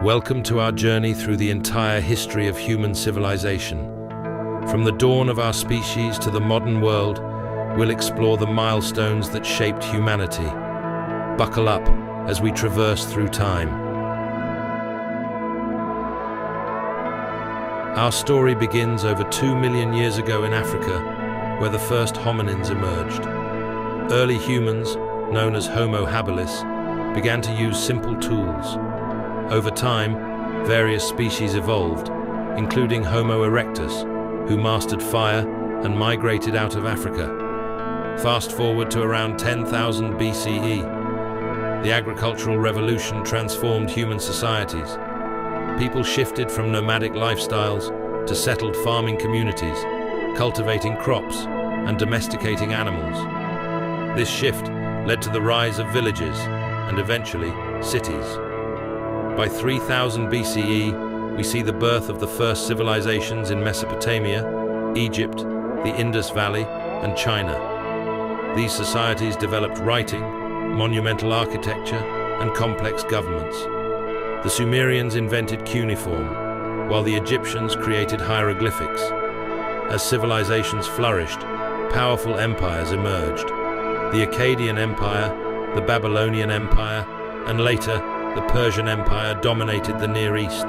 Welcome to our journey through the entire history of human civilization. From the dawn of our species to the modern world, we'll explore the milestones that shaped humanity. Buckle up as we traverse through time. Our story begins over 2 million years ago in Africa, where the first hominins emerged. Early humans, known as Homo habilis, began to use simple tools. Over time, various species evolved, including Homo erectus, who mastered fire and migrated out of Africa. Fast forward to around 10,000 BCE. The agricultural revolution transformed human societies. People shifted from nomadic lifestyles to settled farming communities, cultivating crops and domesticating animals. This shift led to the rise of villages and eventually cities. By 3000 BCE, we see the birth of the first civilizations in Mesopotamia, Egypt, the Indus Valley, and China. These societies developed writing, monumental architecture, and complex governments. The Sumerians invented cuneiform, while the Egyptians created hieroglyphics. As civilizations flourished, powerful empires emerged. The Akkadian Empire, the Babylonian Empire, and later, the Persian Empire dominated the Near East.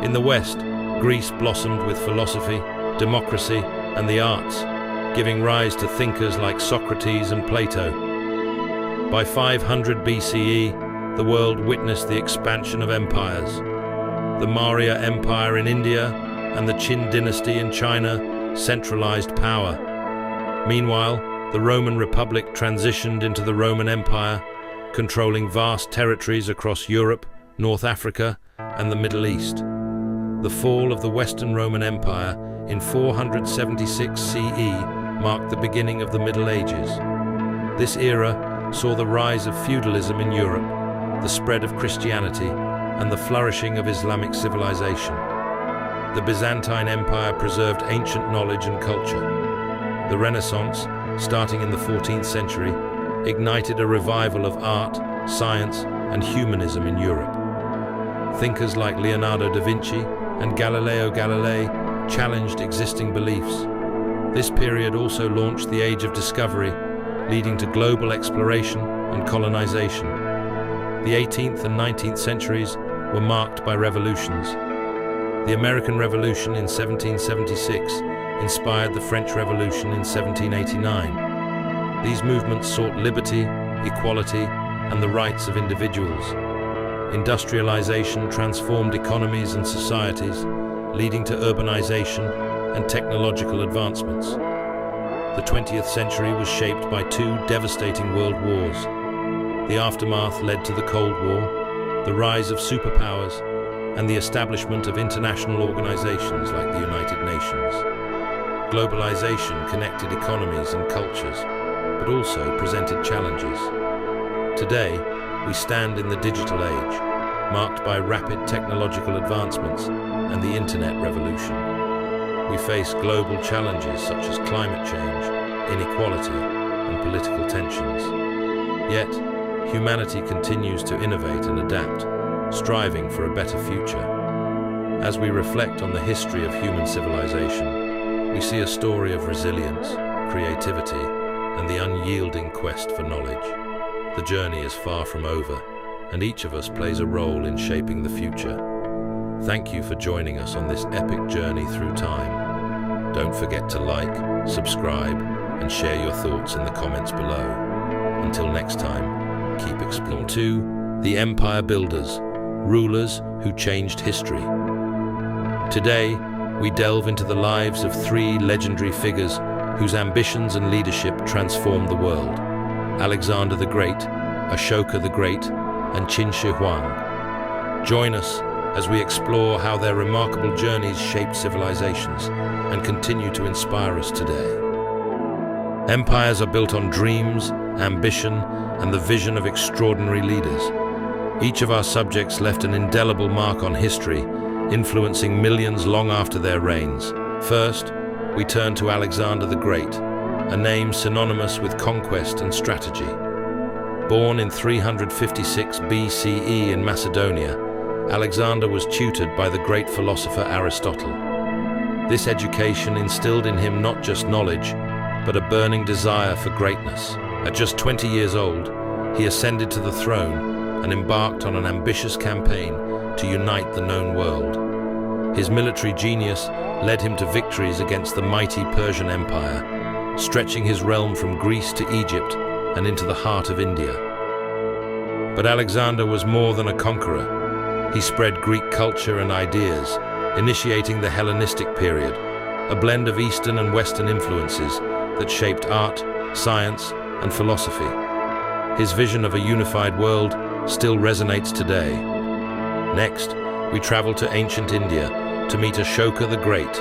In the West, Greece blossomed with philosophy, democracy, and the arts, giving rise to thinkers like Socrates and Plato. By 500 BCE, the world witnessed the expansion of empires. The Maurya Empire in India and the Qin dynasty in China centralized power. Meanwhile, the Roman Republic transitioned into the Roman Empire, controlling vast territories across Europe, North Africa, and the Middle East. The fall of the Western Roman Empire in 476 CE marked the beginning of the Middle Ages. This era saw the rise of feudalism in Europe, the spread of Christianity, and the flourishing of Islamic civilization. The Byzantine Empire preserved ancient knowledge and culture. The Renaissance, starting in the 14th century, ignited a revival of art, science, and humanism in Europe. Thinkers like Leonardo da Vinci and Galileo Galilei challenged existing beliefs. This period also launched the Age of Discovery, leading to global exploration and colonization. The 18th and 19th centuries were marked by revolutions. The American Revolution in 1776 inspired the French Revolution in 1789. These movements sought liberty, equality, and the rights of individuals. Industrialization transformed economies and societies, leading to urbanization and technological advancements. The 20th century was shaped by two devastating world wars. The aftermath led to the Cold War, the rise of superpowers, and the establishment of international organizations like the United Nations. Globalization connected economies and cultures, but also presented challenges. Today, we stand in the digital age, marked by rapid technological advancements and the internet revolution. We face global challenges such as climate change, inequality, and political tensions. Yet, humanity continues to innovate and adapt, striving for a better future. As we reflect on the history of human civilization, we see a story of resilience, creativity, and the unyielding quest for knowledge. The journey is far from over, and each of us plays a role in shaping the future. Thank you for joining us on this epic journey through time. Don't forget to like, subscribe, and share your thoughts in the comments below. Until next time, keep exploring. 2. The Empire Builders, rulers who changed history. Today, we delve into the lives of three legendary figures whose ambitions and leadership transformed the world: Alexander the Great, Ashoka the Great, and Qin Shi Huang. Join us as we explore how their remarkable journeys shaped civilizations and continue to inspire us today. Empires are built on dreams, ambition, and the vision of extraordinary leaders. Each of our subjects left an indelible mark on history, influencing millions long after their reigns. First, we turn to Alexander the Great, a name synonymous with conquest and strategy. Born in 356 BCE in Macedonia, Alexander was tutored by the great philosopher Aristotle. This education instilled in him not just knowledge, but a burning desire for greatness. At just 20 years old, he ascended to the throne and embarked on an ambitious campaign to unite the known world. His military genius led him to victories against the mighty Persian Empire, stretching his realm from Greece to Egypt and into the heart of India. But Alexander was more than a conqueror. He spread Greek culture and ideas, initiating the Hellenistic period, a blend of Eastern and Western influences that shaped art, science, and philosophy. His vision of a unified world still resonates today. Next, we travel to ancient India to meet Ashoka the Great,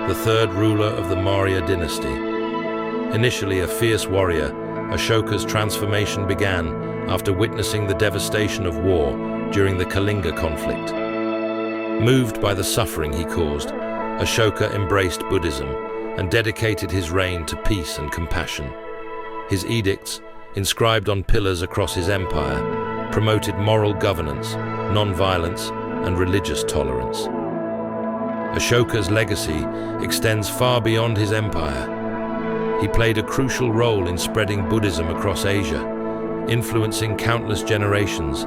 the third ruler of the Maurya dynasty. Initially a fierce warrior, Ashoka's transformation began after witnessing the devastation of war during the Kalinga conflict. Moved by the suffering he caused, Ashoka embraced Buddhism and dedicated his reign to peace and compassion. His edicts, inscribed on pillars across his empire, promoted moral governance, non-violence, and religious tolerance. Ashoka's legacy extends far beyond his empire. He played a crucial role in spreading Buddhism across Asia, influencing countless generations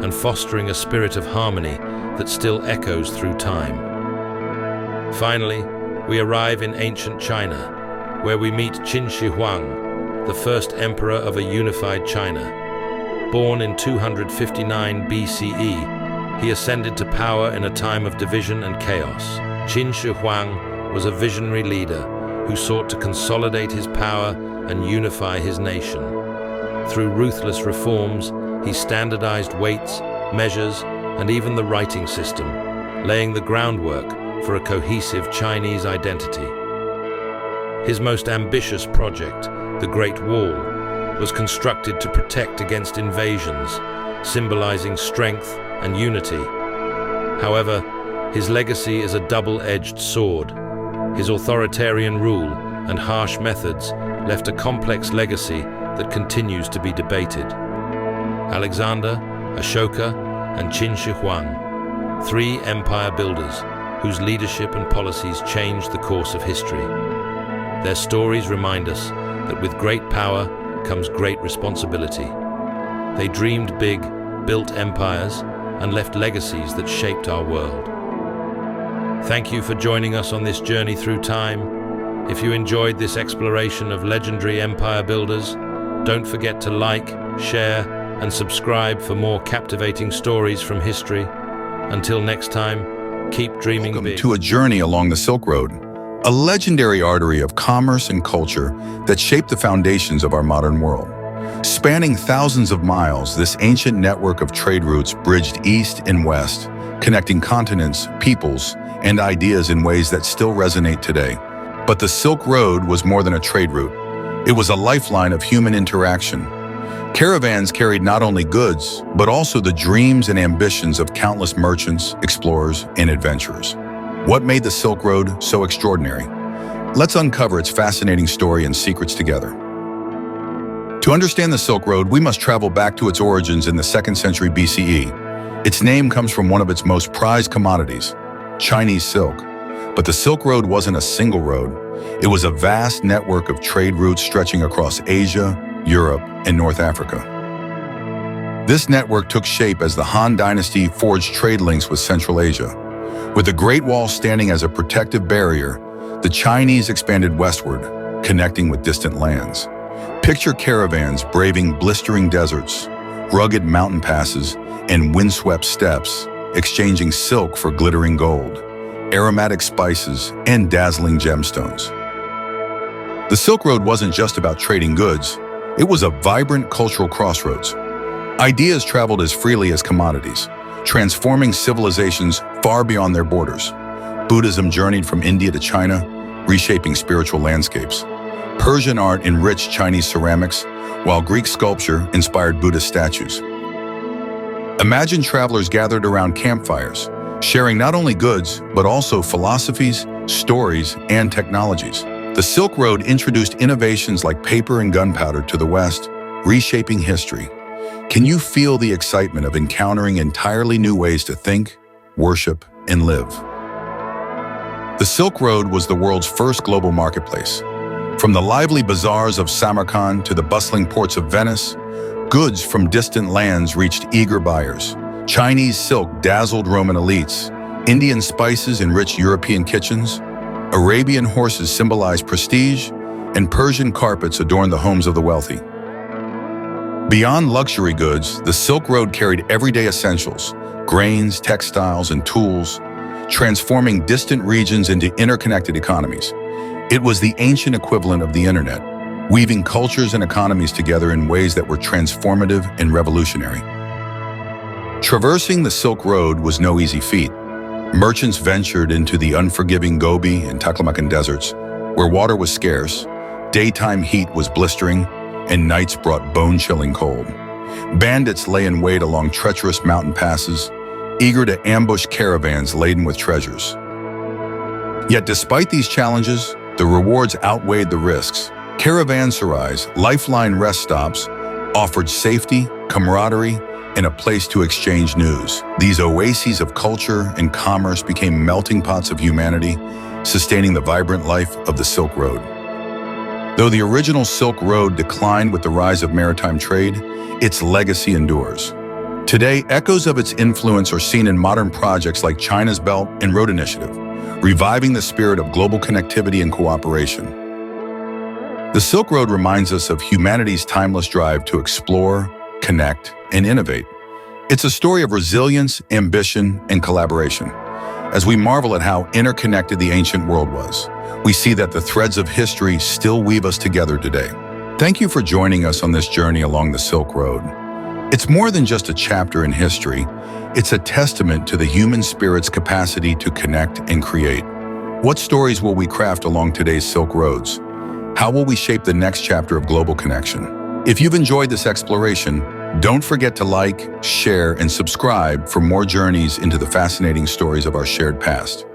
and fostering a spirit of harmony that still echoes through time. Finally, we arrive in ancient China, where we meet Qin Shi Huang, the first emperor of a unified China. Born in 259 BCE, he ascended to power in a time of division and chaos. Qin Shi Huang was a visionary leader who sought to consolidate his power and unify his nation. Through ruthless reforms, he standardized weights, measures, and even the writing system, laying the groundwork for a cohesive Chinese identity. His most ambitious project, the Great Wall, was constructed to protect against invasions, symbolizing strength and unity. However, his legacy is a double-edged sword. His authoritarian rule and harsh methods left a complex legacy that continues to be debated. Alexander, Ashoka, and Qin Shi Huang, three empire builders whose leadership and policies changed the course of history. Their stories remind us that with great power comes great responsibility. They dreamed big, built empires, and left legacies that shaped our world. Thank you for joining us on this journey through time. If you enjoyed this exploration of legendary empire builders, don't forget to like, share, and subscribe for more captivating stories from history. Until next time, keep dreaming big. Welcome to a journey along the Silk Road, a legendary artery of commerce and culture that shaped the foundations of our modern world. Spanning thousands of miles, this ancient network of trade routes bridged east and west, connecting continents, peoples, and ideas in ways that still resonate today. But the Silk Road was more than a trade route. It was a lifeline of human interaction. Caravans carried not only goods, but also the dreams and ambitions of countless merchants, explorers, and adventurers. What made the Silk Road so extraordinary? Let's uncover its fascinating story and secrets together. To understand the Silk Road, we must travel back to its origins in the 2nd century BCE. Its name comes from one of its most prized commodities, Chinese silk. But the Silk Road wasn't a single road. It was a vast network of trade routes stretching across Asia, Europe, and North Africa. This network took shape as the Han Dynasty forged trade links with Central Asia. With the Great Wall standing as a protective barrier, the Chinese expanded westward, connecting with distant lands. Picture caravans braving blistering deserts, rugged mountain passes, and windswept steppes, exchanging silk for glittering gold, aromatic spices, and dazzling gemstones. The Silk Road wasn't just about trading goods. It was a vibrant cultural crossroads. Ideas traveled as freely as commodities, transforming civilizations far beyond their borders. Buddhism journeyed from India to China, reshaping spiritual landscapes. Persian art enriched Chinese ceramics, while Greek sculpture inspired Buddhist statues. Imagine travelers gathered around campfires, sharing not only goods, but also philosophies, stories, and technologies. The Silk Road introduced innovations like paper and gunpowder to the West, reshaping history. Can you feel the excitement of encountering entirely new ways to think, worship, and live. The Silk Road was the world's first global marketplace. From the lively bazaars of Samarkand to the bustling ports of Venice, goods from distant lands reached eager buyers. Chinese silk dazzled Roman elites, Indian spices enriched European kitchens, Arabian horses symbolized prestige, and Persian carpets adorned the homes of the wealthy. Beyond luxury goods, the Silk Road carried everyday essentials, grains, textiles, and tools, transforming distant regions into interconnected economies. It was the ancient equivalent of the internet, weaving cultures and economies together in ways that were transformative and revolutionary. Traversing the Silk Road was no easy feat. Merchants ventured into the unforgiving Gobi and Taklamakan deserts, where water was scarce, daytime heat was blistering, and nights brought bone-chilling cold. Bandits lay in wait along treacherous mountain passes, eager to ambush caravans laden with treasures. Yet despite these challenges, the rewards outweighed the risks. Caravanserais, lifeline rest stops, offered safety, camaraderie, and a place to exchange news. These oases of culture and commerce became melting pots of humanity, sustaining the vibrant life of the Silk Road. Though the original Silk Road declined with the rise of maritime trade, its legacy endures. Today, echoes of its influence are seen in modern projects like China's Belt and Road Initiative, reviving the spirit of global connectivity and cooperation. The Silk Road reminds us of humanity's timeless drive to explore, connect, and innovate. It's a story of resilience, ambition, and collaboration. As we marvel at how interconnected the ancient world was, we see that the threads of history still weave us together today. Thank you for joining us on this journey along the Silk Road. It's more than just a chapter in history, it's a testament to the human spirit's capacity to connect and create. What stories will we craft along today's Silk Roads? How will we shape the next chapter of global connection? If you've enjoyed this exploration, don't forget to like, share, and subscribe for more journeys into the fascinating stories of our shared past.